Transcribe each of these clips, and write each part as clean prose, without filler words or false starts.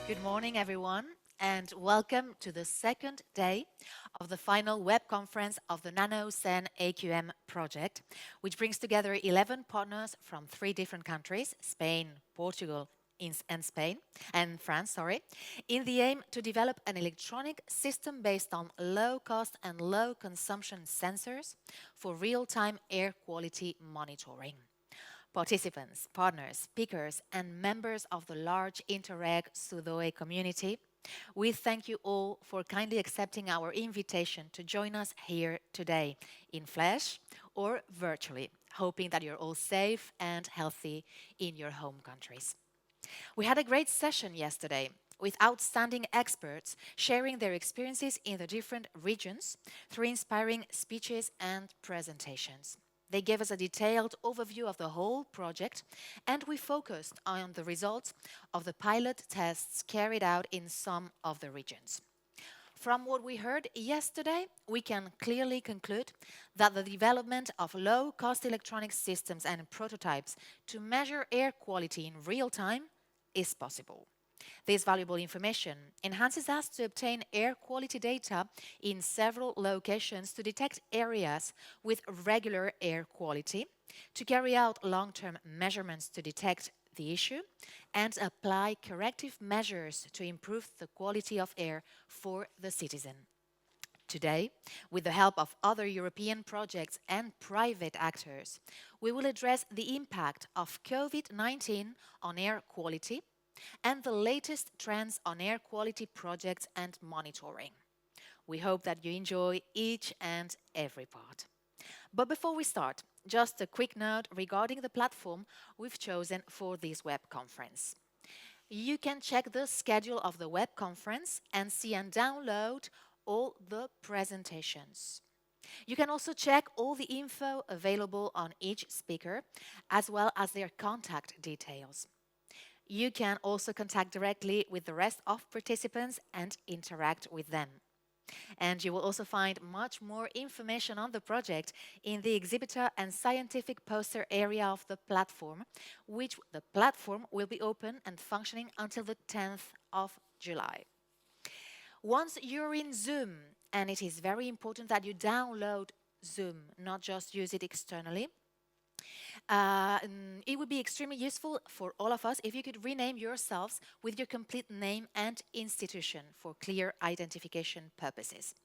Good morning, everyone, and welcome to the second day of the final web conference of the NanoCen AQM project, which brings together 11 partners from 3 different countries, Spain, Portugal, and Spain and France, in the aim to develop an electronic system based on low cost and low consumption sensors for real-time air quality monitoring. Participants, partners, speakers, and members of the large Interreg Sudoe community, we thank you all for kindly accepting our invitation to join us here today, in flesh or virtually, hoping that you're all safe and healthy in your home countries. We had a great session yesterday with outstanding experts sharing their experiences in the different regions through inspiring speeches and presentations. They gave us a detailed overview of the whole project, and we focused on the results of the pilot tests carried out in some of the regions. From what we heard yesterday, we can clearly conclude that the development of low-cost electronic systems and prototypes to measure air quality in real time is possible. This valuable information enhances us to obtain air quality data in several locations to detect areas with regular air quality, to carry out long-term measurements to detect the issue, and apply corrective measures to improve the quality of air for the citizen. Today, with the help of other European projects and private actors, we will address the impact of COVID-19 on air quality and the latest trends on air quality projects and monitoring. We hope that you enjoy each and every part. But before we start, just a quick note regarding the platform we've chosen for this web conference. You can check the schedule of the web conference and see and download all the presentations. You can also check all the info available on each speaker, as well as their contact details. You can also contact directly with the rest of participants and interact with them. And you will also find much more information on the project in the exhibitor and scientific poster area of the platform, which the platform will be open and functioning until the 10th of July. Once you're in Zoom, and it is very important that you download Zoom, not just use it externally, it would be extremely useful for all of us if you could rename yourselves with your complete name and institution for clear identification purposes.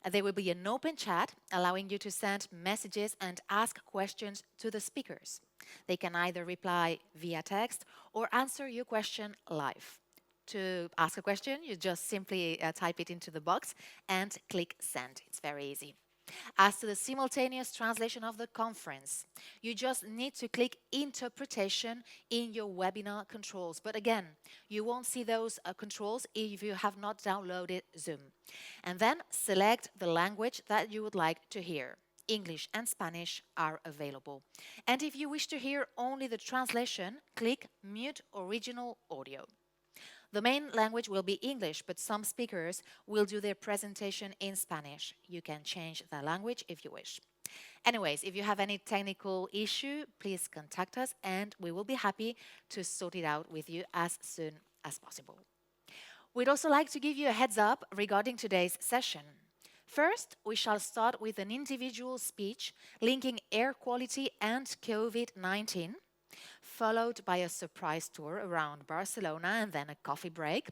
There will be an open chat allowing you to send messages and ask questions to the speakers. They can either reply via text or answer your question live. To ask a question, you just simply type it into the box and click send. It's very easy. As to the simultaneous translation of the conference, you just need to click interpretation in your webinar controls. But again, you won't see those controls if you have not downloaded Zoom. And then select the language that you would like to hear. English and Spanish are available. And if you wish to hear only the translation, click mute original audio. The main language will be English, but some speakers will do their presentation in Spanish. You can change the language if you wish. Anyways, if you have any technical issue, please contact us and we will be happy to sort it out with you as soon as possible. We'd also like to give you a heads up regarding today's session. First, we shall start with an individual speech linking air quality and COVID-19, followed by a surprise tour around Barcelona and then a coffee break,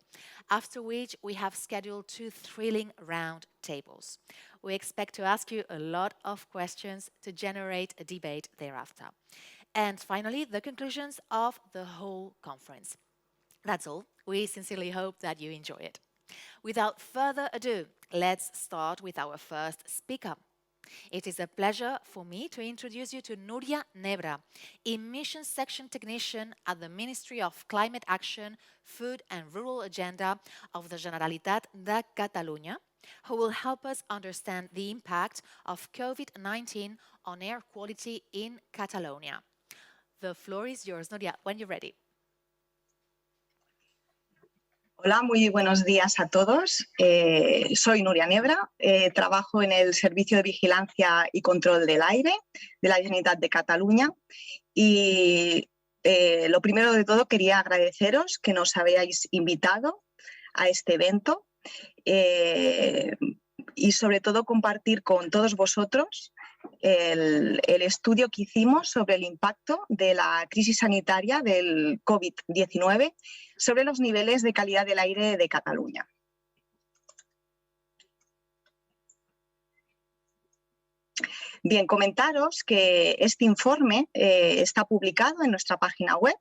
after which we have scheduled 2 thrilling round tables. We expect to ask you a lot of questions to generate a debate thereafter. And finally, the conclusions of the whole conference. That's all. We sincerely hope that you enjoy it. Without further ado, let's start with our first speaker. It is a pleasure for me to introduce you to Núria Nebra, Emissions Section Technician at the Ministry of Climate Action, Food and Rural Agenda of the Generalitat de Catalunya, who will help us understand the impact of COVID-19 on air quality in Catalonia. The floor is yours, Núria, when you're ready. Hola, muy buenos días a todos. Soy Núria Nebra, trabajo en el Servicio de Vigilancia y Control del Aire de la Generalitat de Cataluña y lo primero de todo quería agradeceros que nos habéis invitado a este evento y sobre todo compartir con todos vosotros el estudio que hicimos sobre el impacto de la crisis sanitaria del COVID-19 sobre los niveles de calidad del aire de Cataluña. Bien, comentaros que este informe está publicado en nuestra página web.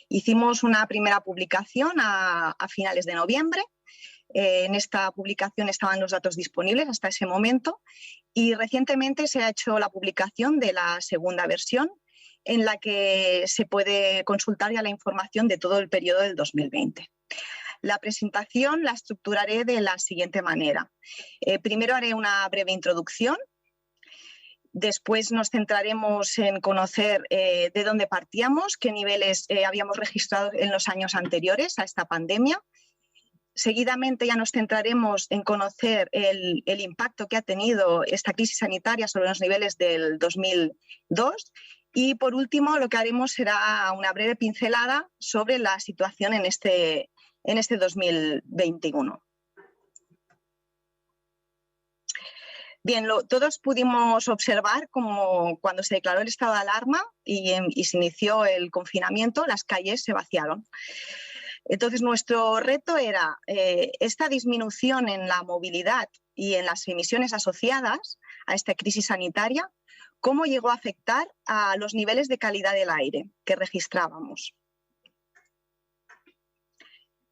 Hicimos una primera publicación a finales de noviembre. En esta publicación estaban los datos disponibles hasta ese momento y recientemente se ha hecho la publicación de la segunda versión en la que se puede consultar ya la información de todo el periodo del 2020. La presentación la estructuraré de la siguiente manera. Primero haré una breve introducción. Después nos centraremos en conocer de dónde partíamos, qué niveles habíamos registrado en los años anteriores a esta pandemia. Seguidamente ya nos centraremos en conocer el impacto que ha tenido esta crisis sanitaria sobre los niveles del 2002 y por último lo que haremos será una breve pincelada sobre la situación en este 2021. Bien, todos pudimos observar cómo cuando se declaró el estado de alarma y se inició el confinamiento, las calles se vaciaron. Entonces, nuestro reto era esta disminución en la movilidad y en las emisiones asociadas a esta crisis sanitaria, cómo llegó a afectar a los niveles de calidad del aire que registrábamos.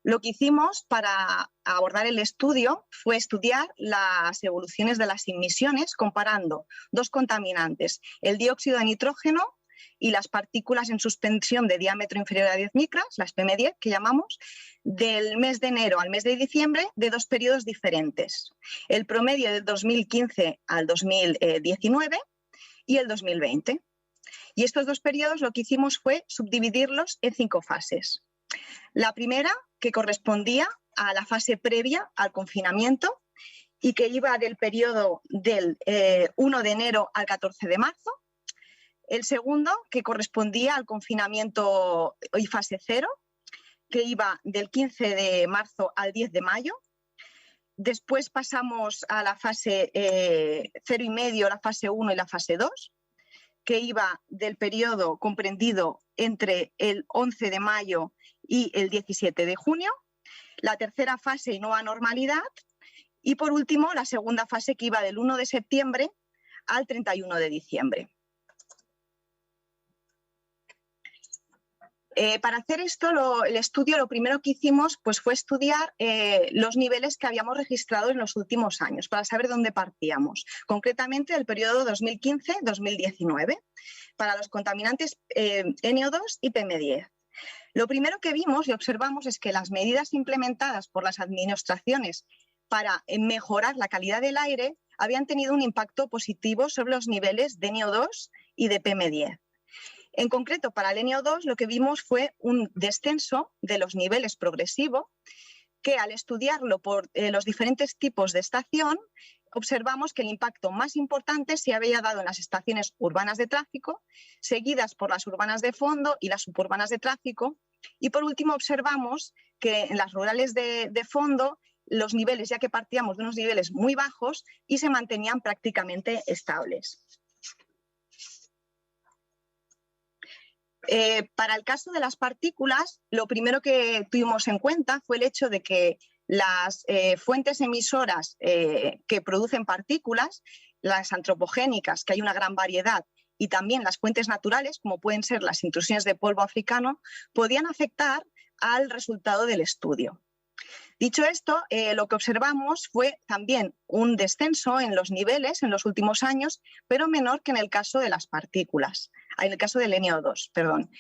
Lo que hicimos para abordar el estudio fue estudiar las evoluciones de las emisiones comparando dos contaminantes, el dióxido de nitrógeno y las partículas en suspensión de diámetro inferior a 10 micras, las PM10 que llamamos, del mes de enero al mes de diciembre de dos periodos diferentes. El promedio del 2015 al 2019 y el 2020. Y estos dos periodos lo que hicimos fue subdividirlos en 5 fases. La primera, que correspondía a la fase previa al confinamiento y que iba del periodo del 1 de enero al 14 de marzo. El segundo, que correspondía al confinamiento y fase 0, que iba del 15 de marzo al 10 de mayo. Después pasamos a la fase 0,5, la fase 1 y la fase 2, que iba del periodo comprendido entre el 11 de mayo y el 17 de junio. La tercera fase y nueva normalidad. Y por último, la segunda fase que iba del 1 de septiembre al 31 de diciembre. Para hacer esto, el estudio, lo primero que hicimos pues, fue estudiar los niveles que habíamos registrado en los últimos años para saber dónde partíamos, concretamente del periodo 2015-2019, para los contaminantes NO2 y PM10. Lo primero que vimos y observamos es que las medidas implementadas por las administraciones para mejorar la calidad del aire habían tenido un impacto positivo sobre los niveles de NO2 y de PM10. En concreto, para el NO2 lo que vimos fue un descenso de los niveles progresivo que al estudiarlo por los diferentes tipos de estación observamos que el impacto más importante se había dado en las estaciones urbanas de tráfico, seguidas por las urbanas de fondo y las suburbanas de tráfico. Y por último observamos que en las rurales de fondo los niveles, ya que partíamos de unos niveles muy bajos y se mantenían prácticamente estables. Para el caso de las partículas, lo primero que tuvimos en cuenta fue el hecho de que las fuentes emisoras que producen partículas, las antropogénicas, que hay una gran variedad, y también las fuentes naturales, como pueden ser las intrusiones de polvo africano, podían afectar al resultado del estudio. Dicho esto, lo que observamos fue también un descenso en los niveles en los últimos años, pero menor que en el caso de las partículas, en el caso del NO2, perdón.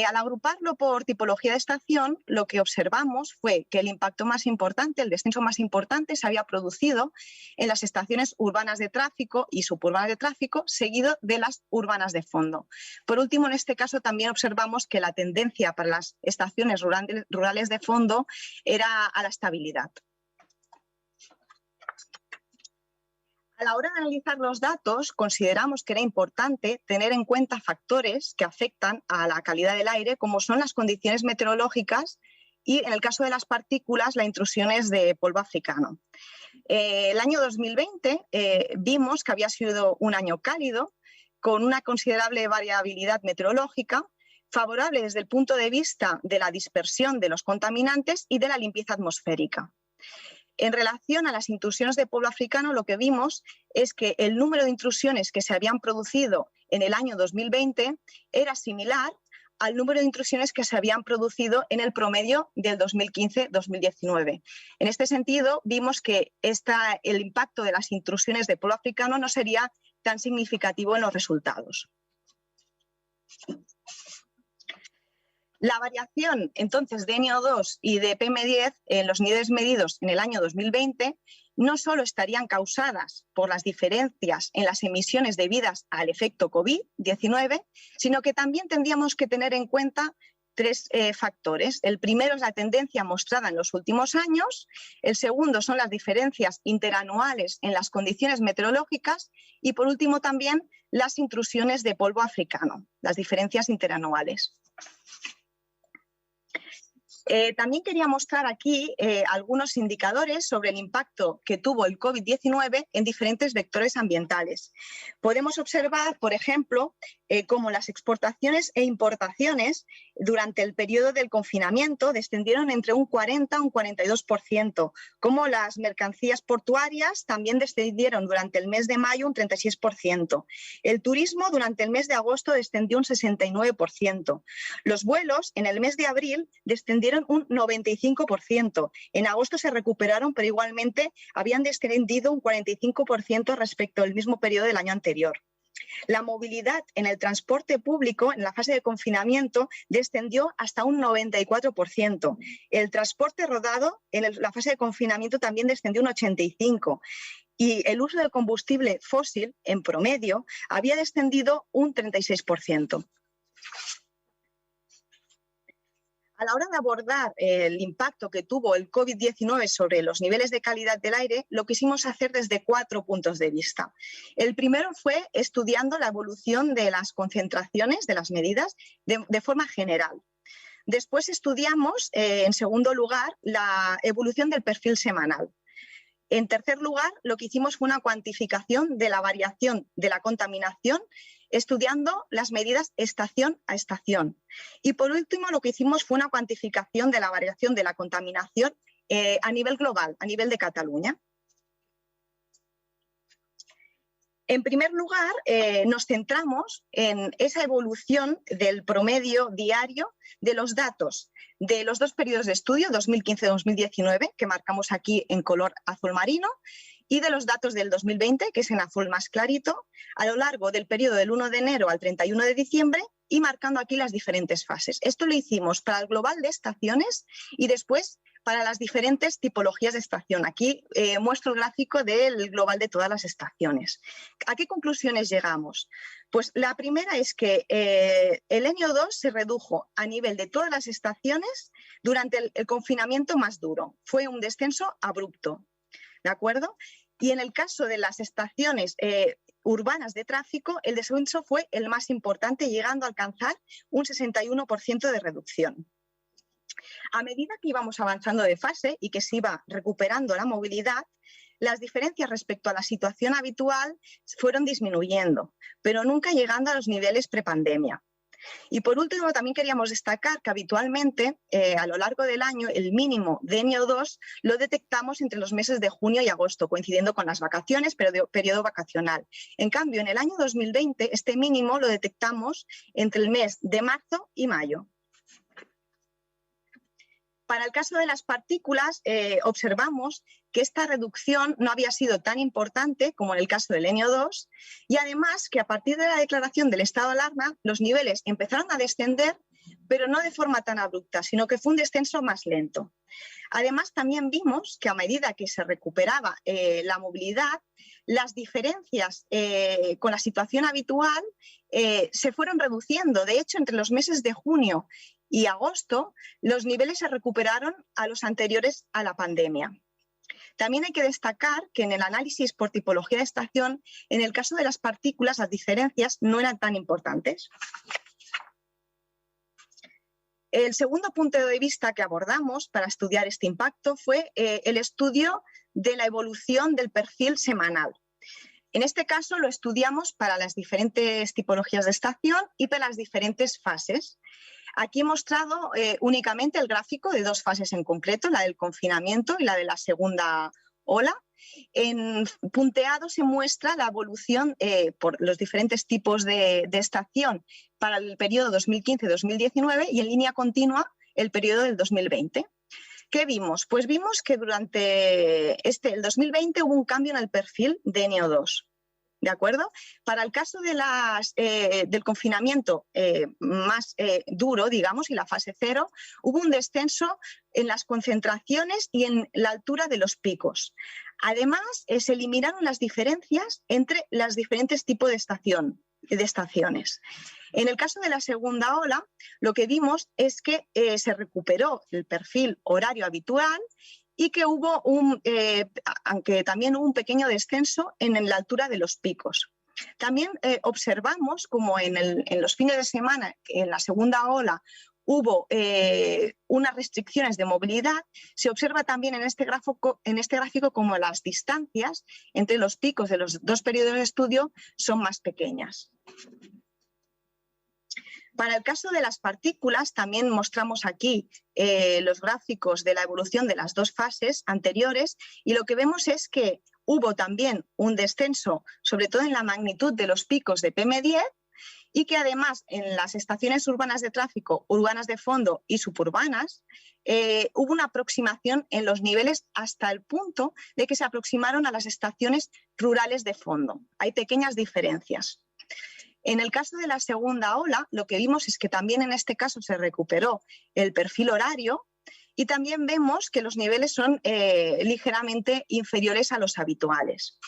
Al agruparlo por tipología de estación, lo que observamos fue que el impacto más importante, el descenso más importante, se había producido en las estaciones urbanas de tráfico y suburbanas de tráfico, seguido de las urbanas de fondo. Por último, en este caso también observamos que la tendencia para las estaciones rurales de fondo era a la estabilidad. A la hora de analizar los datos, consideramos que era importante tener en cuenta factores que afectan a la calidad del aire, como son las condiciones meteorológicas y, en el caso de las partículas, las intrusiones de polvo africano. El año 2020 vimos que había sido un año cálido, con una considerable variabilidad meteorológica, favorable desde el punto de vista de la dispersión de los contaminantes y de la limpieza atmosférica. En relación a las intrusiones de polvo africano, lo que vimos es que el número de intrusiones que se habían producido en el año 2020 era similar al número de intrusiones que se habían producido en el promedio del 2015-2019. En este sentido, vimos que el impacto de las intrusiones de polvo africano no sería tan significativo en los resultados. La variación, entonces, de NO2 y de PM10 en los niveles medidos en el año 2020 no solo estarían causadas por las diferencias en las emisiones debidas al efecto COVID-19, sino que también tendríamos que tener en cuenta tres factores. El primero es la tendencia mostrada en los últimos años, el segundo son las diferencias interanuales en las condiciones meteorológicas y, por último, también las intrusiones de polvo africano, las diferencias interanuales. También quería mostrar aquí algunos indicadores sobre el impacto que tuvo el COVID-19 en diferentes vectores ambientales. Podemos observar, por ejemplo, cómo las exportaciones e importaciones durante el periodo del confinamiento descendieron entre un 40 y un 42%, como las mercancías portuarias también descendieron durante el mes de mayo un 36%. El turismo durante el mes de agosto descendió un 69%. Los vuelos en el mes de abril descendieron un 95%. En agosto se recuperaron, pero igualmente habían descendido un 45% respecto al mismo periodo del año anterior. La movilidad en el transporte público en la fase de confinamiento descendió hasta un 94%. El transporte rodado en la fase de confinamiento también descendió un 85%. Y el uso de combustible fósil, en promedio, había descendido un 36%. A la hora de abordar el impacto que tuvo el COVID-19 sobre los niveles de calidad del aire, lo quisimos hacer desde 4 puntos de vista. El primero fue estudiando la evolución de las concentraciones de las medidas de forma general. Después estudiamos, en segundo lugar, la evolución del perfil semanal. En tercer lugar, lo que hicimos fue una cuantificación de la variación de la contaminación, estudiando las medidas estación a estación. Y por último, lo que hicimos fue una cuantificación de la variación de la contaminación a nivel global, a nivel de Cataluña. En primer lugar, nos centramos en esa evolución del promedio diario de los datos de los dos periodos de estudio, 2015-2019, que marcamos aquí en color azul marino, y de los datos del 2020, que es en azul más clarito, a lo largo del periodo del 1 de enero al 31 de diciembre y marcando aquí las diferentes fases. Esto lo hicimos para el global de estaciones y después para las diferentes tipologías de estación. Aquí muestro el gráfico del global de todas las estaciones. ¿A qué conclusiones llegamos? Pues la primera es que el NO2 se redujo a nivel de todas las estaciones durante el confinamiento más duro. Fue un descenso abrupto, ¿de acuerdo? Y en el caso de las estaciones urbanas de tráfico, el descenso fue el más importante, llegando a alcanzar un 61% de reducción. A medida que íbamos avanzando de fase y que se iba recuperando la movilidad, las diferencias respecto a la situación habitual fueron disminuyendo, pero nunca llegando a los niveles prepandemia. Y por último, también queríamos destacar que habitualmente a lo largo del año el mínimo de NO2 lo detectamos entre los meses de junio y agosto, coincidiendo con las vacaciones, pero de periodo vacacional. En cambio, en el año 2020 este mínimo lo detectamos entre el mes de marzo y mayo. Para el caso de las partículas, observamos que esta reducción no había sido tan importante como en el caso del NO2 y además que a partir de la declaración del estado de alarma los niveles empezaron a descender, pero no de forma tan abrupta, sino que fue un descenso más lento. Además, también vimos que a medida que se recuperaba la movilidad, las diferencias con la situación habitual se fueron reduciendo. De hecho, entre los meses de junio y agosto, los niveles se recuperaron a los anteriores a la pandemia. También hay que destacar que en el análisis por tipología de estación, en el caso de las partículas, las diferencias no eran tan importantes. El segundo punto de vista que abordamos para estudiar este impacto fue el estudio de la evolución del perfil semanal. En este caso lo estudiamos para las diferentes tipologías de estación y para las diferentes fases. Aquí he mostrado únicamente el gráfico de dos fases en concreto, la del confinamiento y la de la segunda ola. En punteado se muestra la evolución por los diferentes tipos de estación para el periodo 2015-2019 y en línea continua el periodo del 2020. ¿Qué vimos? Pues vimos que durante el 2020 hubo un cambio en el perfil de NO2. ¿De acuerdo? Para el caso de del confinamiento más duro, digamos, y la fase 0, hubo un descenso en las concentraciones y en la altura de los picos. Además, se eliminaron las diferencias entre los diferentes tipos de estaciones. En el caso de la segunda ola, lo que vimos es que se recuperó el perfil horario habitual y que hubo aunque también hubo un pequeño descenso en la altura de los picos. También observamos como en los fines de semana, en la segunda ola, hubo unas restricciones de movilidad. Se observa también en este gráfico como las distancias entre los picos de los dos periodos de estudio son más pequeñas. Para el caso de las partículas, también mostramos aquí los gráficos de la evolución de las dos fases anteriores y lo que vemos es que hubo también un descenso, sobre todo en la magnitud de los picos de PM10 y que además en las estaciones urbanas de tráfico, urbanas de fondo y suburbanas, hubo una aproximación en los niveles hasta el punto de que se aproximaron a las estaciones rurales de fondo. Hay pequeñas diferencias. En el caso de la segunda ola, lo que vimos es que también en este caso se recuperó el perfil horario y también vemos que los niveles son ligeramente inferiores a los habituales.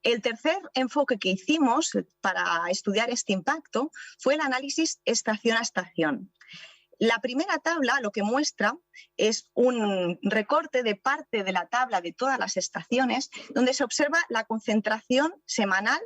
El tercer enfoque que hicimos para estudiar este impacto fue el análisis estación a estación. La primera tabla lo que muestra es un recorte de parte de la tabla de todas las estaciones donde se observa la concentración semanal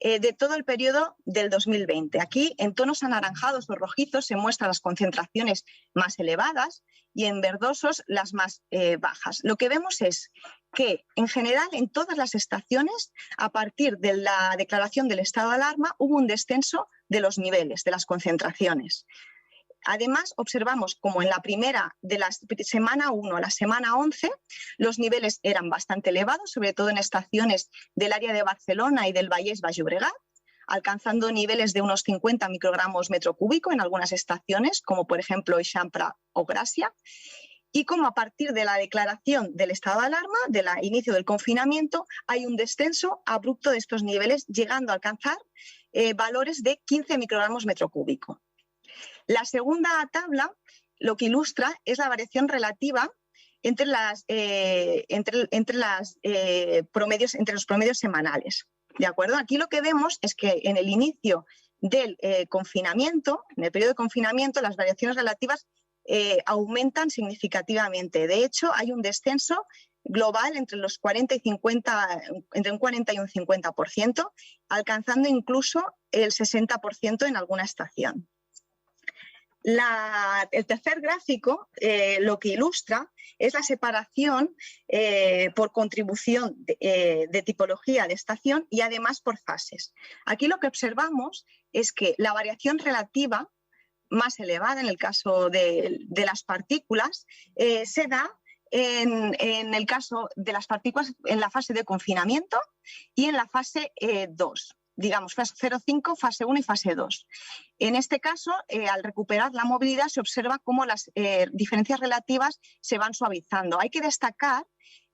de todo el periodo del 2020. Aquí en tonos anaranjados o rojizos se muestran las concentraciones más elevadas y en verdosos las más bajas. Lo que vemos es que en general en todas las estaciones a partir de la declaración del estado de alarma hubo un descenso de los niveles, de las concentraciones. Además, observamos como en la primera, de la semana 1 a la semana 11, los niveles eran bastante elevados, sobre todo en estaciones del área de Barcelona y del Vallès Baix Llobregat, alcanzando niveles de unos 50 microgramos metro cúbico en algunas estaciones, como por ejemplo Eixample o Gràcia, y como a partir de la declaración del estado de alarma, del inicio del confinamiento, hay un descenso abrupto de estos niveles, llegando a alcanzar valores de 15 microgramos metro cúbico. La segunda tabla lo que ilustra es la variación relativa entre los promedios semanales. ¿De acuerdo? Aquí lo que vemos es que en el inicio del confinamiento, en el periodo de confinamiento, las variaciones relativas aumentan significativamente. De hecho, hay un descenso global entre los 40 y 50, entre un 40 y un 50%, alcanzando incluso el 60% en alguna estación. El tercer gráfico lo que ilustra es la separación por contribución de tipología de estación y además por fases. Aquí lo que observamos es que la variación relativa más elevada en el caso de las partículas se da en el caso de las partículas en la fase de confinamiento y en la fase 2. Digamos, fase 0,5, fase 1 y fase 2. En este caso, al recuperar la movilidad, se observa cómo las diferencias relativas se van suavizando. Hay que destacar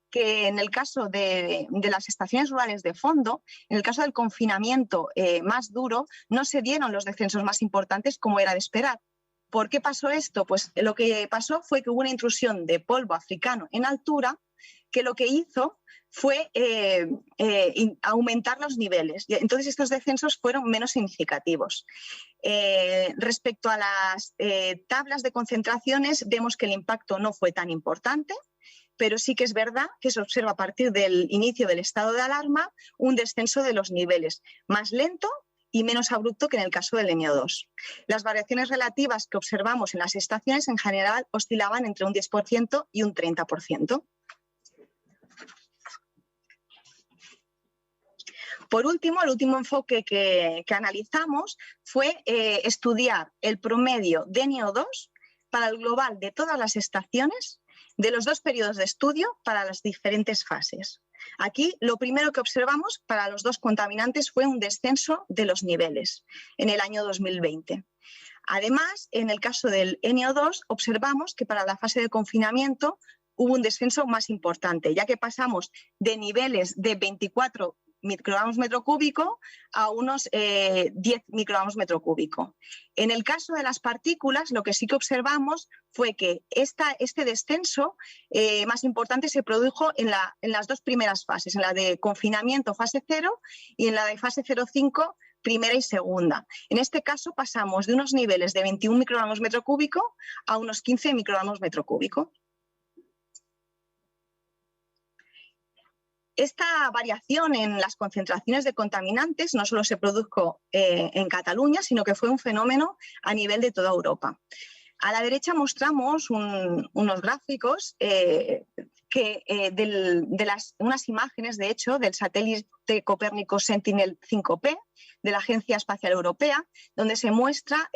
que en el caso de las estaciones rurales de fondo, en el caso del confinamiento más duro, no se dieron los descensos más importantes como era de esperar. ¿Por qué pasó esto? Pues lo que pasó fue que hubo una intrusión de polvo africano en altura, que lo que hizo fue aumentar los niveles. Entonces, estos descensos fueron menos significativos. Respecto a las tablas de concentraciones, vemos que el impacto no fue tan importante, pero sí que es verdad que se observa a partir del inicio del estado de alarma un descenso de los niveles, más lento y menos abrupto que en el caso del NO2. Las variaciones relativas que observamos en las estaciones en general oscilaban entre un 10% y un 30%. Por último, el último enfoque que analizamos fue estudiar el promedio de NO2 para el global de todas las estaciones de los 2 periodos de estudio para las diferentes fases. Aquí lo primero que observamos para los 2 contaminantes fue un descenso de los niveles en el año 2020. Además, en el caso del NO2 observamos que para la fase de confinamiento hubo un descenso más importante, ya que pasamos de niveles de 24 microgramos metro cúbico a unos 10 microgramos metro cúbico. En el caso de las partículas, lo que sí que observamos fue que este descenso más importante se produjo en las 2 primeras fases, en la de confinamiento fase 0 y en la de fase 0,5 primera y segunda. En este caso pasamos de unos niveles de 21 microgramos metro cúbico a unos 15 microgramos metro cúbico. Esta variación en las concentraciones de contaminantes no solo se produjo en Cataluña, sino que fue un fenómeno a nivel de toda Europa. A la derecha mostramos unos gráficos unas imágenes, de hecho, del satélite Copérnico Sentinel-5P de la Agencia Espacial Europea, donde se muestra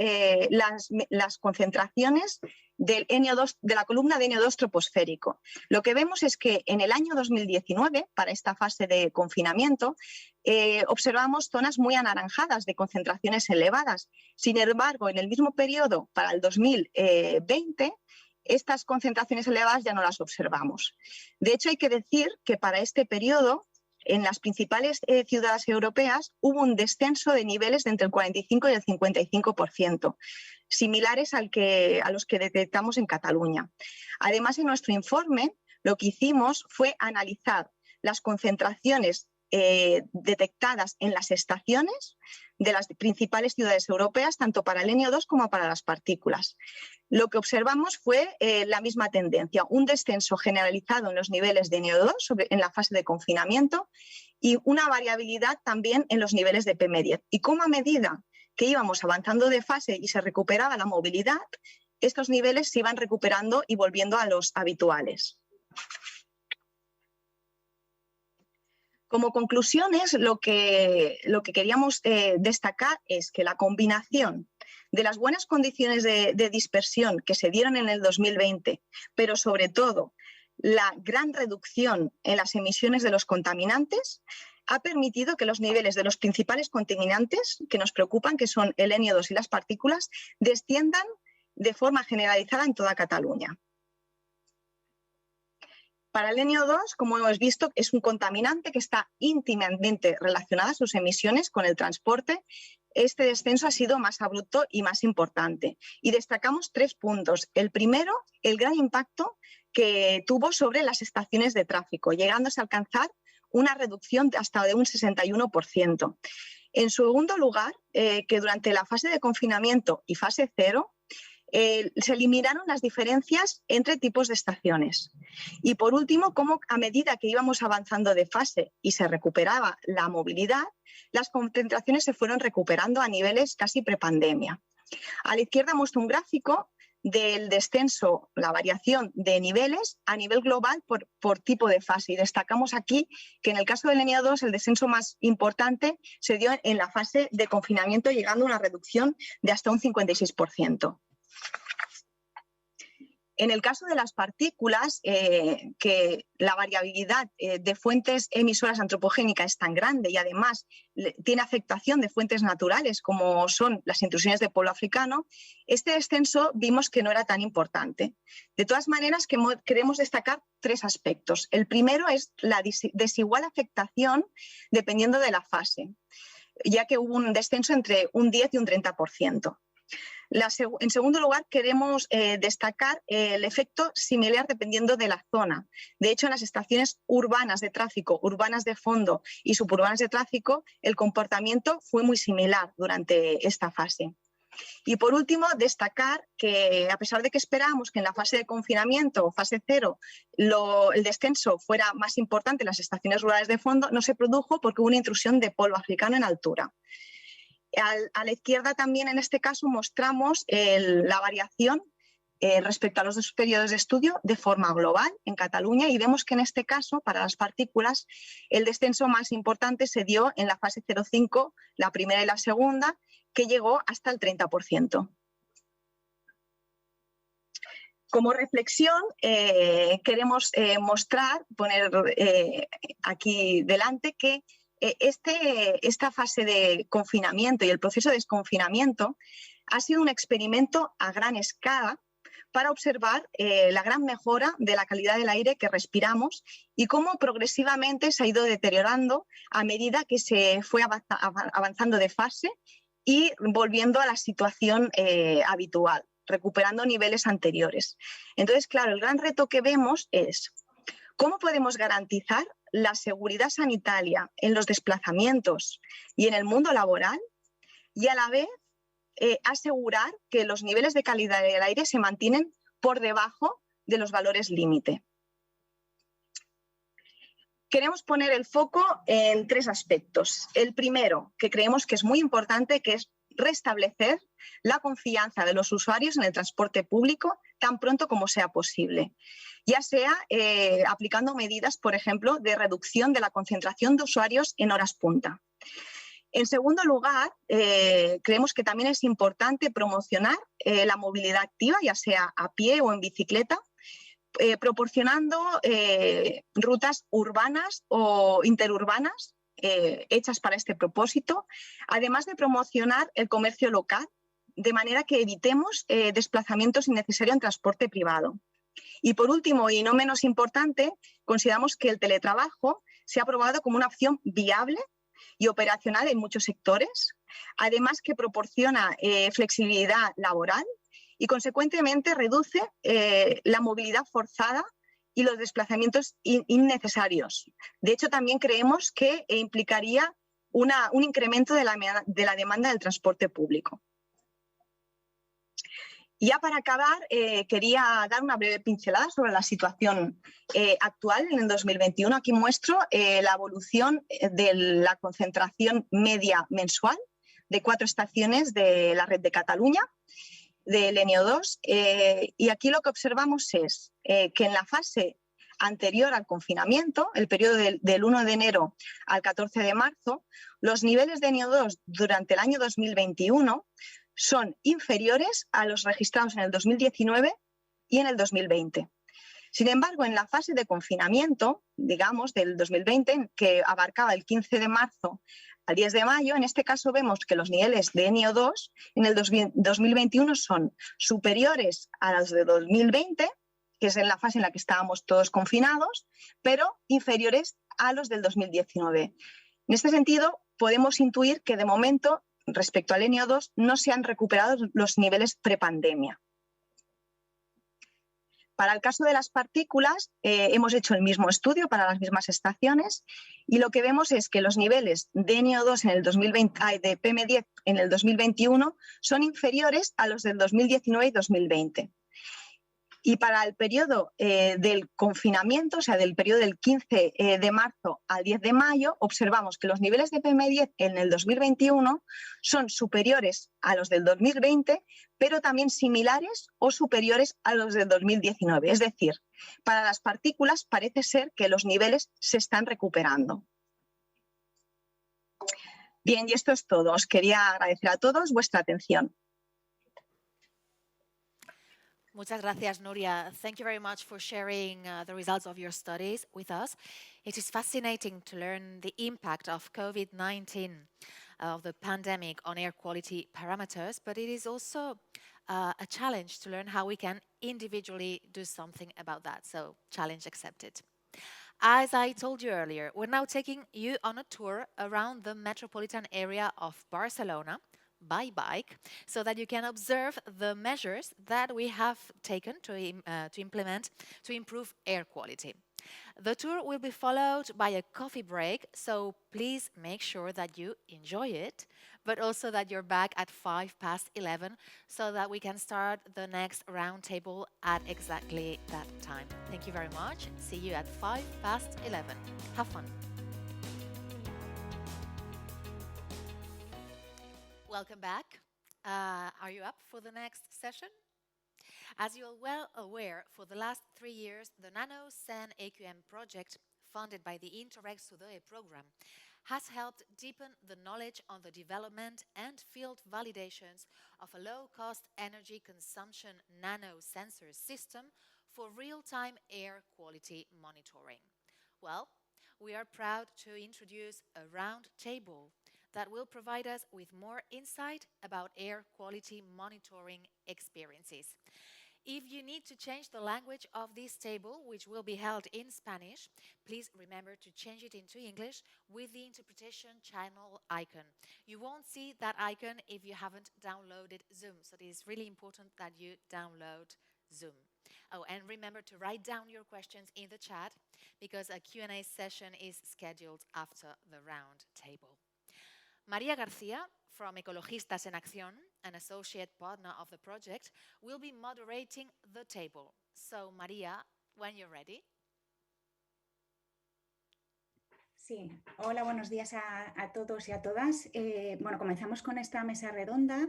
las concentraciones del NO2, de la columna de NO2 troposférico. Lo que vemos es que en el año 2019, para esta fase de confinamiento, observamos zonas muy anaranjadas de concentraciones elevadas. Sin embargo, en el mismo periodo, para el 2020, estas concentraciones elevadas ya no las observamos. De hecho, hay que decir que para este periodo, en las principales ciudades europeas, hubo un descenso de niveles de entre el 45 y el 55%, similares a los que detectamos en Cataluña. Además, en nuestro informe, lo que hicimos fue analizar las concentraciones detectadas en las estaciones de las principales ciudades europeas, tanto para el NO2 como para las partículas. Lo que observamos fue la misma tendencia, un descenso generalizado en los niveles de NO2 en la fase de confinamiento y una variabilidad también en los niveles de PM10. Y como a medida que íbamos avanzando de fase y se recuperaba la movilidad, estos niveles se iban recuperando y volviendo a los habituales. Como conclusiones, lo que queríamos destacar es que la combinación de las buenas condiciones de dispersión que se dieron en el 2020, pero sobre todo la gran reducción en las emisiones de los contaminantes, ha permitido que los niveles de los principales contaminantes que nos preocupan, que son el NO2 y las partículas, desciendan de forma generalizada en toda Cataluña. Para el NO2, como hemos visto, es un contaminante que está íntimamente relacionado a sus emisiones con el transporte. Este descenso ha sido más abrupto y más importante. Y destacamos 3 puntos. El primero, el gran impacto que tuvo sobre las estaciones de tráfico, llegándose a alcanzar una reducción hasta de un 61%. En segundo lugar, que durante la fase de confinamiento y fase 0, se eliminaron las diferencias entre tipos de estaciones. Y por último, cómo a medida que íbamos avanzando de fase y se recuperaba la movilidad, las concentraciones se fueron recuperando a niveles casi prepandemia. A la izquierda muestro un gráfico del descenso, la variación de niveles a nivel global por tipo de fase. Y destacamos aquí que en el caso del NO2 el descenso más importante se dio en la fase de confinamiento, llegando a una reducción de hasta un 56%. En el caso de las partículas, que la variabilidad de fuentes emisoras antropogénicas es tan grande y además tiene afectación de fuentes naturales como son las intrusiones de polvo africano, este descenso vimos que no era tan importante. De todas maneras, queremos destacar 3 aspectos. El primero es la desigual afectación dependiendo de la fase, ya que hubo un descenso entre un 10 y un 30%. En segundo lugar, queremos destacar el efecto similar dependiendo de la zona. De hecho, en las estaciones urbanas de tráfico, urbanas de fondo y suburbanas de tráfico, el comportamiento fue muy similar durante esta fase. Y por último, destacar que a pesar de que esperábamos que en la fase de confinamiento, fase 0, el descenso fuera más importante en las estaciones rurales de fondo, no se produjo porque hubo una intrusión de polvo africano en altura. A la izquierda también en este caso mostramos la variación respecto a los dos periodos de estudio de forma global en Cataluña y vemos que en este caso para las partículas el descenso más importante se dio en la fase 0,5, la primera y la segunda, que llegó hasta el 30%. Como reflexión, queremos poner aquí delante que esta fase de confinamiento y el proceso de desconfinamiento ha sido un experimento a gran escala para observar la gran mejora de la calidad del aire que respiramos y cómo progresivamente se ha ido deteriorando a medida que se fue avanzando de fase y volviendo a la situación habitual, recuperando niveles anteriores. Entonces, claro, el gran reto que vemos es cómo podemos garantizar la seguridad sanitaria en los desplazamientos y en el mundo laboral y a la vez asegurar que los niveles de calidad del aire se mantienen por debajo de los valores límite. Queremos poner el foco en tres aspectos. El primero, que creemos que es muy importante, que es restablecer la confianza de los usuarios en el transporte público tan pronto como sea posible, ya sea aplicando medidas, por ejemplo, de reducción de la concentración de usuarios en horas punta. En segundo lugar, creemos que también es importante promocionar la movilidad activa, ya sea a pie o en bicicleta, proporcionando rutas urbanas o interurbanas hechas para este propósito, además de promocionar el comercio local, de manera que evitemos desplazamientos innecesarios en transporte privado. Y por último, y no menos importante, consideramos que el teletrabajo se ha probado como una opción viable y operacional en muchos sectores, además que proporciona flexibilidad laboral y consecuentemente reduce la movilidad forzada y los desplazamientos innecesarios. De hecho, también creemos que implicaría un incremento de la demanda del transporte público. Ya para acabar, quería dar una breve pincelada sobre la situación actual en el 2021. Aquí muestro la evolución de la concentración media mensual de 4 estaciones de la red de Cataluña, del NO2, y aquí lo que observamos es que en la fase anterior al confinamiento, el periodo del 1 de enero al 14 de marzo, los niveles de NO2 durante el año 2021 son inferiores a los registrados en el 2019 y en el 2020. Sin embargo, en la fase de confinamiento, digamos, del 2020, que abarcaba el 15 de marzo al 10 de mayo, en este caso vemos que los niveles de NO2 en el 2021 son superiores a los de 2020, que es en la fase en la que estábamos todos confinados, pero inferiores a los del 2019. En este sentido, podemos intuir que de momento, respecto al NO2, no se han recuperado los niveles prepandemia. Para el caso de las partículas, hemos hecho el mismo estudio para las mismas estaciones y lo que vemos es que los niveles de NO2 en el 2020, de PM10 en el 2021 son inferiores a los del 2019 y 2020. Y para el periodo del confinamiento, o sea, del periodo del 15 de marzo al 10 de mayo, observamos que los niveles de PM10 en el 2021 son superiores a los del 2020, pero también similares o superiores a los del 2019. Es decir, para las partículas parece ser que los niveles se están recuperando. Bien, y esto es todo. Os quería agradecer a todos vuestra atención. Muchas gracias, Nuria. Thank you very much for sharing the results of your studies with us. It is fascinating to learn the impact of COVID-19, of the pandemic on air quality parameters, but it is also a challenge to learn how we can individually do something about that. So, challenge accepted. As I told you earlier, we're now taking you on a tour around the metropolitan area of Barcelona, by bike so that you can observe the measures that we have taken to implement to improve air quality. The tour will be followed by a coffee break, so please make sure that you enjoy it, but also that you're back at 11:05 so that we can start the next roundtable at exactly that time. Thank you very much. See you at 11:05. Have fun. Welcome back. Are you up for the next session? As you're well aware, for the last 3 years, the NanoSen AQM project, funded by the Interreg Sudoe program, has helped deepen the knowledge on the development and field validations of a low-cost energy consumption nanosensor system for real-time air quality monitoring. Well, we are proud to introduce a round table that will provide us with more insight about air quality monitoring experiences. If you need to change the language of this table, which will be held in Spanish, please remember to change it into English with the interpretation channel icon. You won't see that icon if you haven't downloaded Zoom, so it is really important that you download Zoom. Oh, and remember to write down your questions in the chat because a Q&A session is scheduled after the round table. María García, from Ecologistas en Acción, an associate partner of the project, will be moderating the table. So, María, when you're ready. Sí, hola, buenos días a todos y a todas. Bueno, comenzamos con esta mesa redonda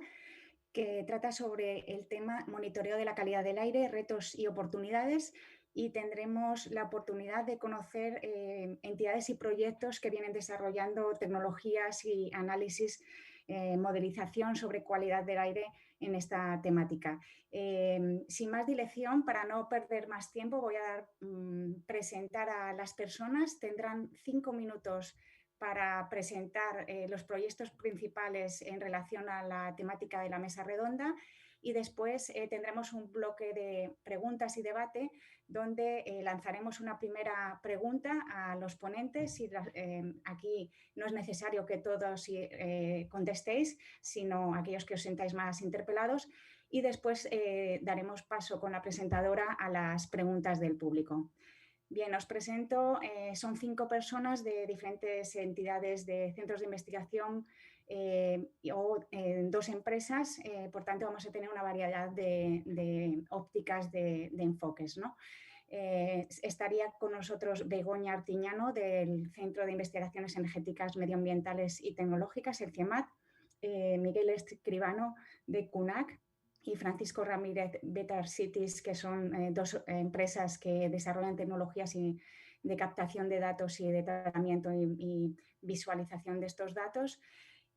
que trata sobre el tema monitoreo de la calidad del aire, retos y oportunidades, y tendremos la oportunidad de conocer entidades y proyectos que vienen desarrollando tecnologías y análisis, modelización sobre calidad del aire en esta temática. Sin más dilación, para no perder más tiempo, voy a presentar a las personas. Tendrán 5 minutos para presentar los proyectos principales en relación a la temática de la mesa redonda, y después tendremos un bloque de preguntas y debate donde lanzaremos una primera pregunta a los ponentes y aquí no es necesario que todos contestéis, sino aquellos que os sentáis más interpelados, y después daremos paso con la presentadora a las preguntas del público. Bien, os presento, son 5 personas de diferentes entidades de centros de investigación o 2 empresas, por tanto vamos a tener una variedad de ópticas de enfoques, ¿no? Estaría con nosotros Begoña Artiñano del Centro de Investigaciones Energéticas, Medioambientales y Tecnológicas, el CIEMAT, Miguel Escribano de CUNAC, y Francisco Ramírez Better Cities, que son 2 empresas que desarrollan tecnologías de captación de datos y de tratamiento y visualización de estos datos.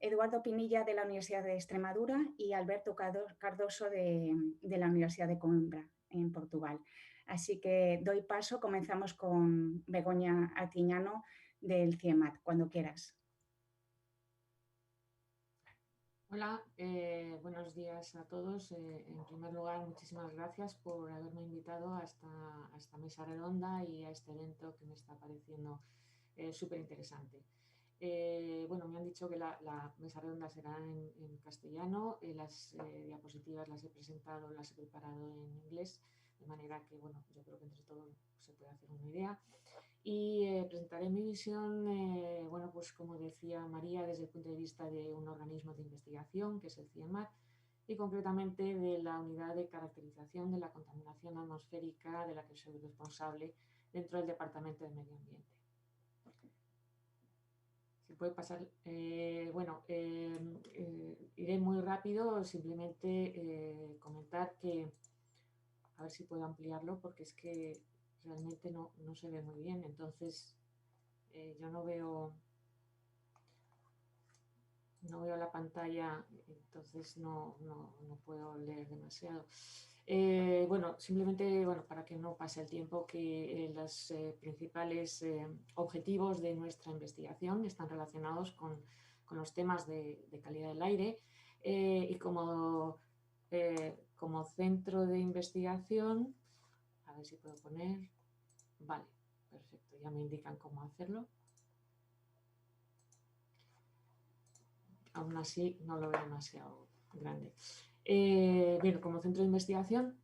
Eduardo Pinilla de la Universidad de Extremadura y Alberto Cardoso de la Universidad de Coimbra, en Portugal. Así que doy paso, comenzamos con Begoña Artiñano del CIEMAT, cuando quieras. Hola, buenos días a todos. En primer lugar, muchísimas gracias por haberme invitado a esta mesa redonda y a este evento que me está pareciendo súper interesante. Bueno, me han dicho que la mesa redonda será en castellano. Las diapositivas las he presentado, las he preparado en inglés, de manera que, bueno, yo creo que entre todos se puede hacer una idea. Y presentaré mi visión, bueno, pues como decía María, desde el punto de vista de un organismo de investigación, que es el CIEMAT, y concretamente de la unidad de caracterización de la contaminación atmosférica de la que soy responsable dentro del Departamento de Medio Ambiente. Si puede pasar, bueno, iré muy rápido, simplemente comentar que, a ver si puedo ampliarlo, porque es que realmente no se ve muy bien, entonces yo no veo la pantalla, entonces no puedo leer demasiado. Bueno, simplemente, bueno, para que no pase el tiempo, que los principales objetivos de nuestra investigación están relacionados con los temas de calidad del aire, y como centro de investigación, a ver si puedo poner, vale, perfecto, ya me indican cómo hacerlo. aún así no lo veo demasiado grande. Bien, como centro de investigación,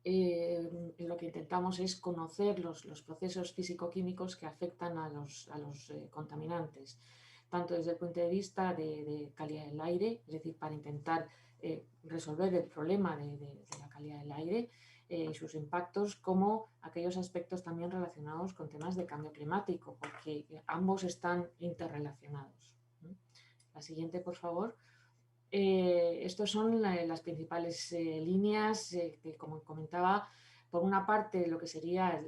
lo que intentamos es conocer los procesos físico-químicos que afectan a los contaminantes, tanto desde el punto de vista de calidad del aire, es decir, para intentar resolver el problema de la calidad del aire y sus impactos, como aquellos aspectos también relacionados con temas de cambio climático, porque ambos están interrelacionados. La siguiente, por favor. Estos son las principales líneas que, como comentaba, por una parte lo que sería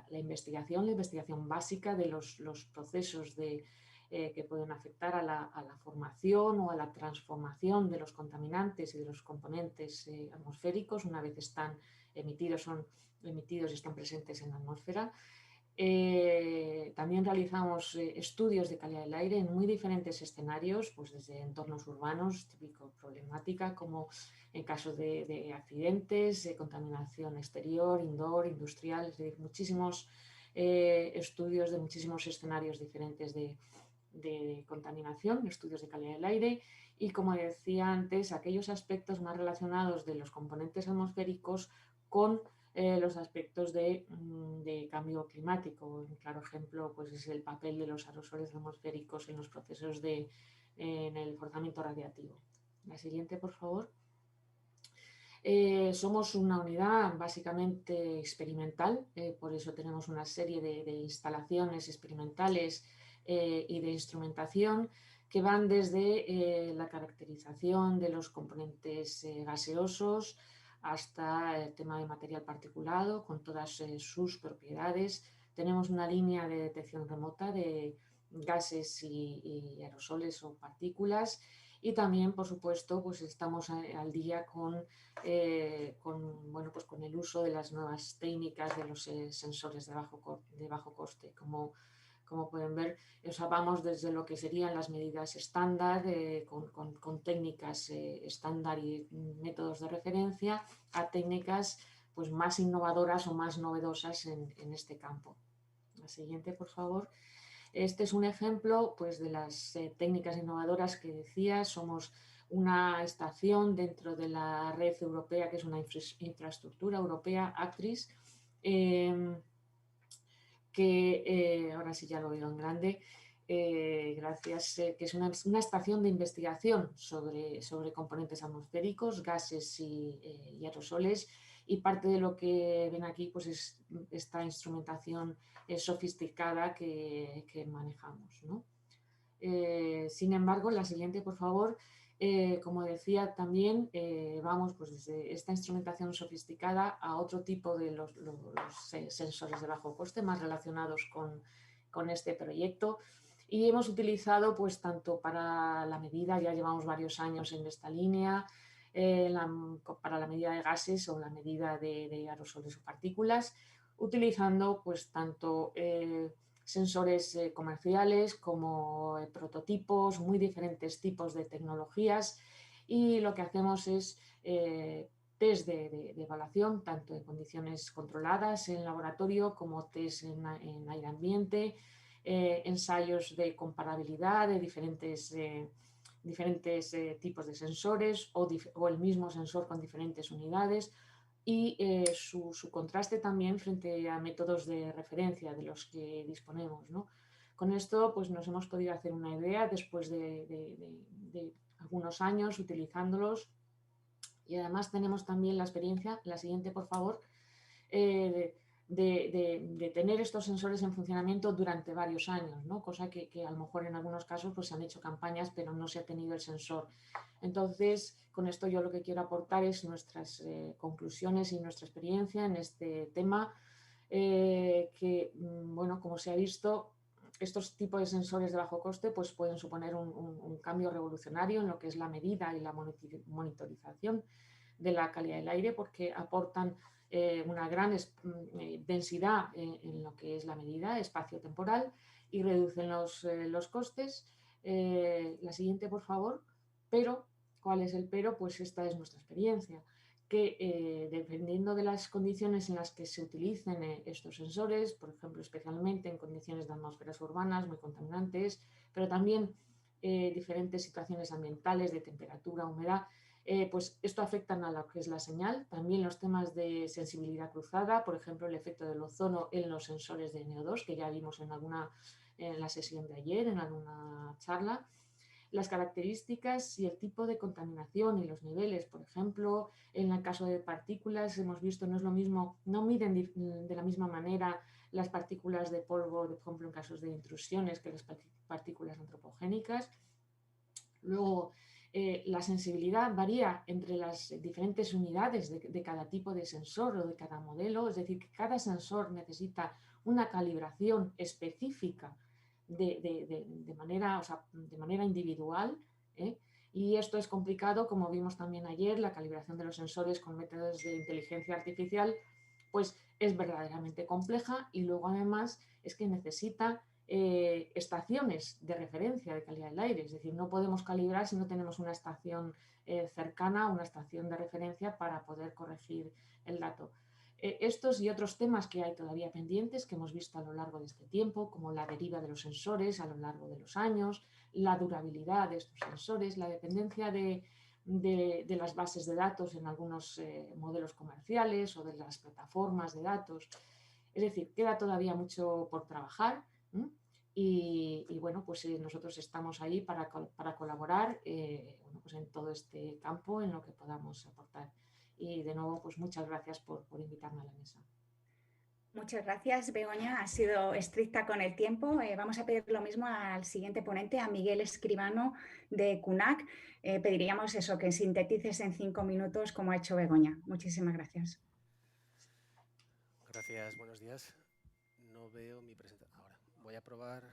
la investigación básica de los procesos que pueden afectar a la formación o a la transformación de los contaminantes y de los componentes atmosféricos una vez están emitidos y están presentes en la atmósfera. También realizamos estudios de calidad del aire en muy diferentes escenarios, pues desde entornos urbanos, típico problemática, como en casos de accidentes, de contaminación exterior, indoor, industrial, es decir, muchísimos estudios de muchísimos escenarios diferentes de contaminación, estudios de calidad del aire y, como decía antes, aquellos aspectos más relacionados de los componentes atmosféricos con los aspectos de cambio climático. Un claro ejemplo pues, es el papel de los aerosoles atmosféricos en los procesos en el forzamiento radiativo. La siguiente, por favor. Somos una unidad básicamente experimental, por eso tenemos una serie de instalaciones experimentales y de instrumentación que van desde la caracterización de los componentes gaseosos, hasta el tema de material particulado con todas sus propiedades. Tenemos una línea de detección remota de gases y aerosoles o partículas y también, por supuesto, pues estamos al día con el uso de las nuevas técnicas de los sensores de bajo coste. Como pueden ver, vamos desde lo que serían las medidas estándar con técnicas estándar y métodos de referencia a técnicas pues, más innovadoras o más novedosas en este campo. La siguiente, por favor. Este es un ejemplo pues, de las técnicas innovadoras que decía. Somos una estación dentro de la red europea, que es una infraestructura europea, ACTRIS, que ahora sí ya lo veo en grande, gracias, que es una estación de investigación sobre componentes atmosféricos, gases y aerosoles, y parte de lo que ven aquí pues es esta instrumentación sofisticada que manejamos, ¿no? Sin embargo, la siguiente, por favor. Como decía también, vamos pues desde esta instrumentación sofisticada a otro tipo de los sensores de bajo coste más relacionados con este proyecto y hemos utilizado pues tanto para la medida, ya llevamos varios años en esta línea, para la medida de gases o la medida de aerosoles o partículas, utilizando pues tanto sensores comerciales como prototipos, muy diferentes tipos de tecnologías y lo que hacemos es test de evaluación tanto en condiciones controladas en laboratorio como test en aire ambiente, ensayos de comparabilidad de diferentes tipos de sensores o el mismo sensor con diferentes unidades y su contraste también frente a métodos de referencia de los que disponemos, ¿no? Con esto pues, nos hemos podido hacer una idea después de algunos años utilizándolos y además tenemos también la experiencia, la siguiente por favor, de tener estos sensores en funcionamiento durante varios años, ¿no? Cosa que a lo mejor en algunos casos pues, se han hecho campañas pero no se ha tenido el sensor. Entonces, con esto yo lo que quiero aportar es nuestras conclusiones y nuestra experiencia en este tema, que, bueno, como se ha visto, estos tipos de sensores de bajo coste pues, pueden suponer un cambio revolucionario en lo que es la medida y la monitorización de la calidad del aire porque aportan una gran densidad en lo que es la medida espacio-temporal y reducen los costes. La siguiente, por favor. Pero, ¿cuál es el pero? Pues esta es nuestra experiencia, que dependiendo de las condiciones en las que se utilicen estos sensores, por ejemplo, especialmente en condiciones de atmósferas urbanas muy contaminantes, pero también diferentes situaciones ambientales de temperatura, humedad, pues esto afecta a lo que es la señal. También los temas de sensibilidad cruzada, por ejemplo, el efecto del ozono en los sensores de NO2, que ya vimos en la sesión de ayer, en alguna charla. Las características y el tipo de contaminación y los niveles, por ejemplo, en el caso de partículas, hemos visto, no es lo mismo, no miden de la misma manera las partículas de polvo, por ejemplo, en casos de intrusiones, que las partículas antropogénicas. Luego, la sensibilidad varía entre las diferentes unidades de cada tipo de sensor o de cada modelo, es decir, que cada sensor necesita una calibración específica de manera individual, ¿eh? Y esto es complicado, como vimos también ayer, la calibración de los sensores con métodos de inteligencia artificial, pues es verdaderamente compleja, y luego además es que necesita estaciones de referencia de calidad del aire, es decir, no podemos calibrar si no tenemos una estación cercana, una estación de referencia para poder corregir el dato. Estos y otros temas que hay todavía pendientes, que hemos visto a lo largo de este tiempo, como la deriva de los sensores a lo largo de los años, la durabilidad de estos sensores, la dependencia de las bases de datos en algunos modelos comerciales o de las plataformas de datos. Es decir, queda todavía mucho por trabajar. Y bueno, pues nosotros estamos ahí para colaborar bueno, pues en todo este campo, en lo que podamos aportar. Y de nuevo, pues muchas gracias por invitarme a la mesa. Muchas gracias, Begoña. Has sido estricta con el tiempo. Vamos a pedir lo mismo al siguiente ponente, a Miguel Escribano de CUNAC. Pediríamos eso, que sintetices en 5 minutos como ha hecho Begoña. Muchísimas gracias. Gracias, buenos días. No veo mi presentación. Ahora voy a probar.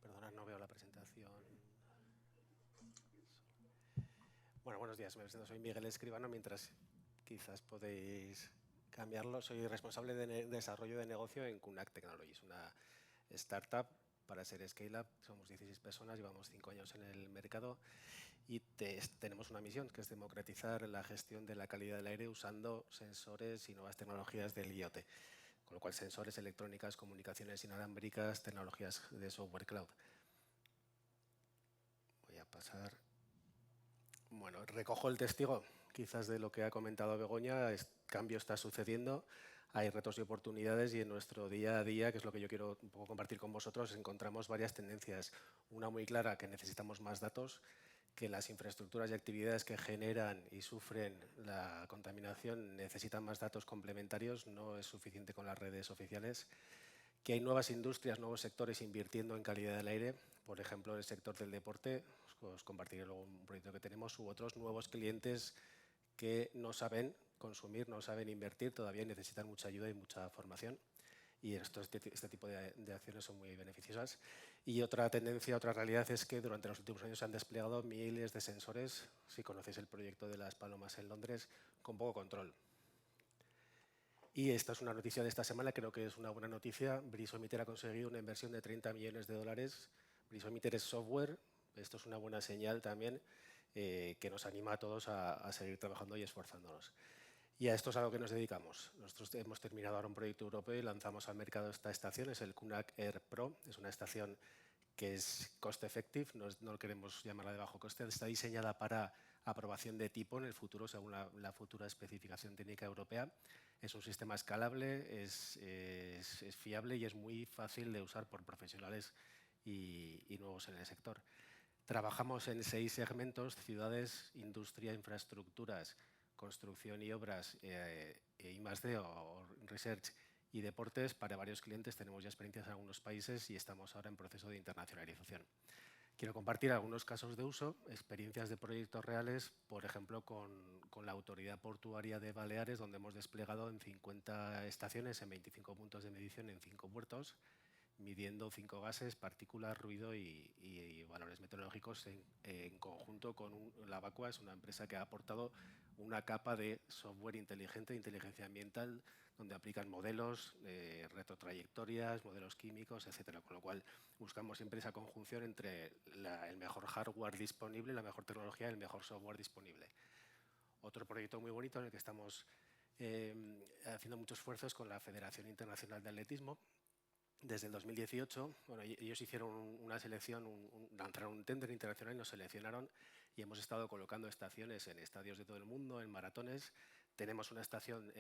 Perdona, no veo la presentación. Bueno, buenos días. Me presento, soy Miguel Escribano. Mientras quizás podéis cambiarlo, soy responsable de desarrollo de negocio en CUNAC Technologies, una startup para ser scale-up. Somos 16 personas, llevamos 5 años en el mercado y tenemos una misión, que es democratizar la gestión de la calidad del aire usando sensores y nuevas tecnologías del IoT, con lo cual sensores, electrónicas, comunicaciones inalámbricas, tecnologías de software cloud. Voy a pasar. Bueno, recojo el testigo quizás de lo que ha comentado Begoña. Cambio está sucediendo, hay retos y oportunidades, y en nuestro día a día, que es lo que yo quiero un poco compartir con vosotros, encontramos varias tendencias. Una muy clara, que necesitamos más datos, que las infraestructuras y actividades que generan y sufren la contaminación necesitan más datos complementarios, no es suficiente con las redes oficiales, que hay nuevas industrias, nuevos sectores invirtiendo en calidad del aire, por ejemplo el sector del deporte, os compartiré luego un proyecto que tenemos, u otros nuevos clientes que no saben consumir, no saben invertir, todavía necesitan mucha ayuda y mucha formación. Y este tipo de acciones son muy beneficiosas. Y otra tendencia, otra realidad es que durante los últimos años se han desplegado miles de sensores, si conocéis el proyecto de las Palomas en Londres, con poco control. Y esta es una noticia de esta semana, creo que es una buena noticia. Brisomiter ha conseguido una inversión de $30 millones. Brisomiter es software, esto es una buena señal también, que nos anima a todos a seguir trabajando y esforzándonos. Y a esto es a lo que nos dedicamos. Nosotros hemos terminado ahora un proyecto europeo y lanzamos al mercado esta estación, es el QNAC Air Pro. Es una estación que es cost effective, no queremos llamarla de bajo coste, está diseñada para aprobación de tipo en el futuro, según la futura especificación técnica europea. Es un sistema escalable, es fiable y es muy fácil de usar por profesionales y nuevos en el sector. Trabajamos en 6 segmentos: ciudades, industria, infraestructuras, construcción y obras, I+D o research, y deportes. Para varios clientes tenemos ya experiencias en algunos países y estamos ahora en proceso de internacionalización. Quiero compartir algunos casos de uso, experiencias de proyectos reales, por ejemplo, con la Autoridad Portuaria de Baleares, donde hemos desplegado en 50 estaciones, en 25 puntos de medición en 5 puertos, midiendo 5 gases, partículas, ruido y valores meteorológicos en conjunto con la Vacua. Es una empresa que ha aportado una capa de software inteligente, de inteligencia ambiental, donde aplican modelos, retrotrayectorias, modelos químicos, etcétera. Con lo cual buscamos siempre esa conjunción entre el mejor hardware disponible, la mejor tecnología y el mejor software disponible. Otro proyecto muy bonito en el que estamos haciendo muchos esfuerzos con la Federación Internacional de Atletismo, desde el 2018, bueno, ellos hicieron una selección, lanzaron un tender internacional y nos seleccionaron y hemos estado colocando estaciones en estadios de todo el mundo, en maratones. Tenemos una estación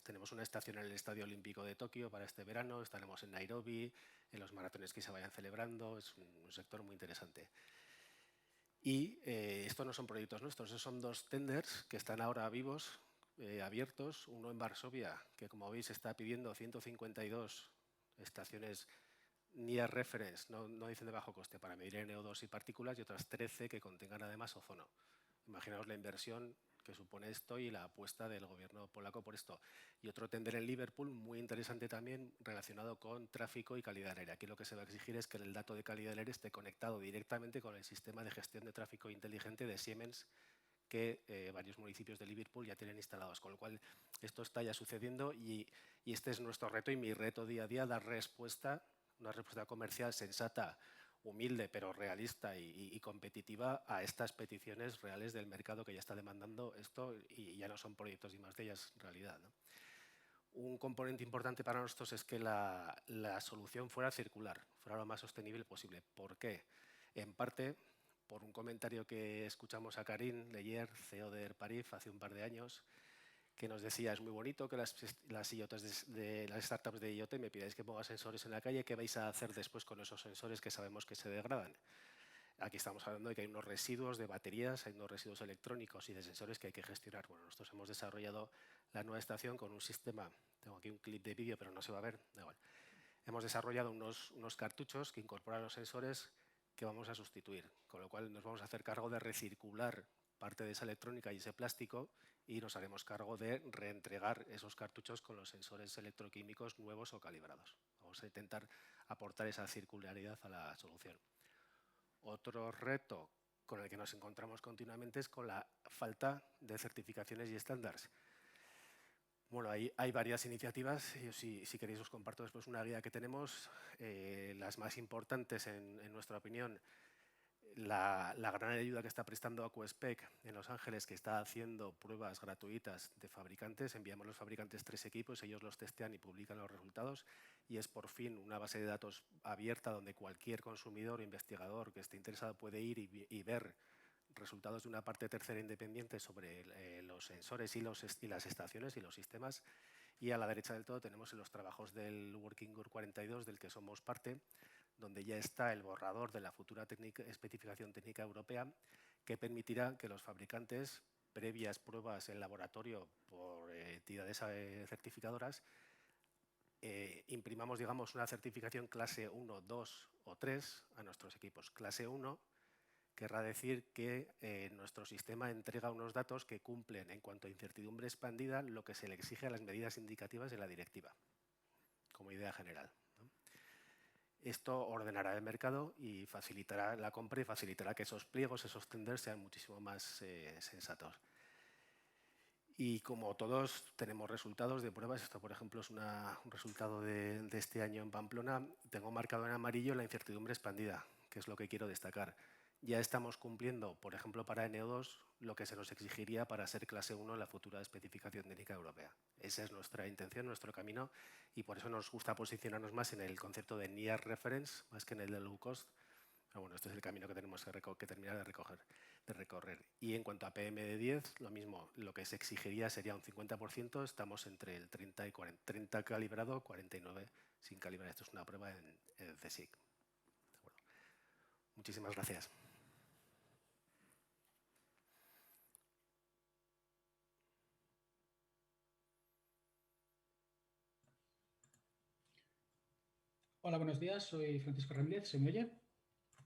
tenemos una estación en el Estadio Olímpico de Tokio para este verano, estaremos en Nairobi, en los maratones que se vayan celebrando, es un sector muy interesante. Y estos no son proyectos nuestros, estos son 2 tenders que están ahora vivos, abiertos, uno en Varsovia, que como veis está pidiendo 152 estaciones near reference, no dicen de bajo coste, para medir NO2 y partículas, y otras 13 que contengan además ozono. Imaginaos la inversión que supone esto y la apuesta del gobierno polaco por esto. Y otro tender en Liverpool, muy interesante también, relacionado con tráfico y calidad del aire. Aquí lo que se va a exigir es que el dato de calidad del aire esté conectado directamente con el sistema de gestión de tráfico inteligente de Siemens, que varios municipios de Liverpool ya tienen instalados, con lo cual esto está ya sucediendo y este es nuestro reto y mi reto día a día, dar respuesta, una respuesta comercial sensata, humilde pero realista y competitiva a estas peticiones reales del mercado que ya está demandando esto y ya no son proyectos de I+D, ya es realidad, ¿no? Un componente importante para nosotros es que la solución fuera circular, fuera lo más sostenible posible. ¿Por qué? En parte, por un comentario que escuchamos a Karim Leyer, CEO de Airparif, hace un par de años, que nos decía, es muy bonito que las IoTs de las startups de IoT me pidáis que ponga sensores en la calle, ¿qué vais a hacer después con esos sensores que sabemos que se degradan? Aquí estamos hablando de que hay unos residuos de baterías, hay unos residuos electrónicos y de sensores que hay que gestionar. Bueno, nosotros hemos desarrollado la nueva estación con un sistema, tengo aquí un clip de vídeo pero no se va a ver, da igual. Hemos desarrollado unos cartuchos que incorporan los sensores que vamos a sustituir, con lo cual nos vamos a hacer cargo de recircular parte de esa electrónica y ese plástico y nos haremos cargo de reentregar esos cartuchos con los sensores electroquímicos nuevos o calibrados. Vamos a intentar aportar esa circularidad a la solución. Otro reto con el que nos encontramos continuamente es con la falta de certificaciones y estándares. Bueno, hay varias iniciativas. Yo, si queréis, os comparto después una guía que tenemos. Las más importantes, en nuestra opinión, la gran ayuda que está prestando AquaSpec en Los Ángeles, que está haciendo pruebas gratuitas de fabricantes. Enviamos a los fabricantes 3 equipos, ellos los testean y publican los resultados. Y es por fin una base de datos abierta donde cualquier consumidor o investigador que esté interesado puede ir y ver resultados de una parte tercera independiente sobre los sensores y las estaciones y los sistemas. Y a la derecha del todo tenemos los trabajos del Working Group 42, del que somos parte, donde ya está el borrador de la futura especificación técnica europea, que permitirá que los fabricantes, previas pruebas en laboratorio por entidades certificadoras, imprimamos, digamos, una certificación clase 1, 2 o 3 a nuestros equipos. Clase 1 querrá decir que nuestro sistema entrega unos datos que cumplen en cuanto a incertidumbre expandida lo que se le exige a las medidas indicativas de la directiva, como idea general, ¿no? Esto ordenará el mercado y facilitará la compra y facilitará que esos pliegos, esos tenders sean muchísimo más sensatos. Y como todos tenemos resultados de pruebas, esto por ejemplo es un resultado de este año en Pamplona, tengo marcado en amarillo la incertidumbre expandida, que es lo que quiero destacar. Ya estamos cumpliendo, por ejemplo, para NO2, lo que se nos exigiría para ser clase 1 en la futura especificación técnica europea. Esa es nuestra intención, nuestro camino, y por eso nos gusta posicionarnos más en el concepto de near reference, más que en el de low cost. Pero bueno, este es el camino que tenemos que terminar de recorrer. Y en cuanto a PM10, lo mismo, lo que se exigiría sería un 50%, estamos entre el 30 y 40, 30 calibrado, 49 sin calibrar. Esto es una prueba en CSIC. ¿De acuerdo? Muchísimas gracias. Hola, buenos días. Soy Francisco Ramírez. ¿Se me oye?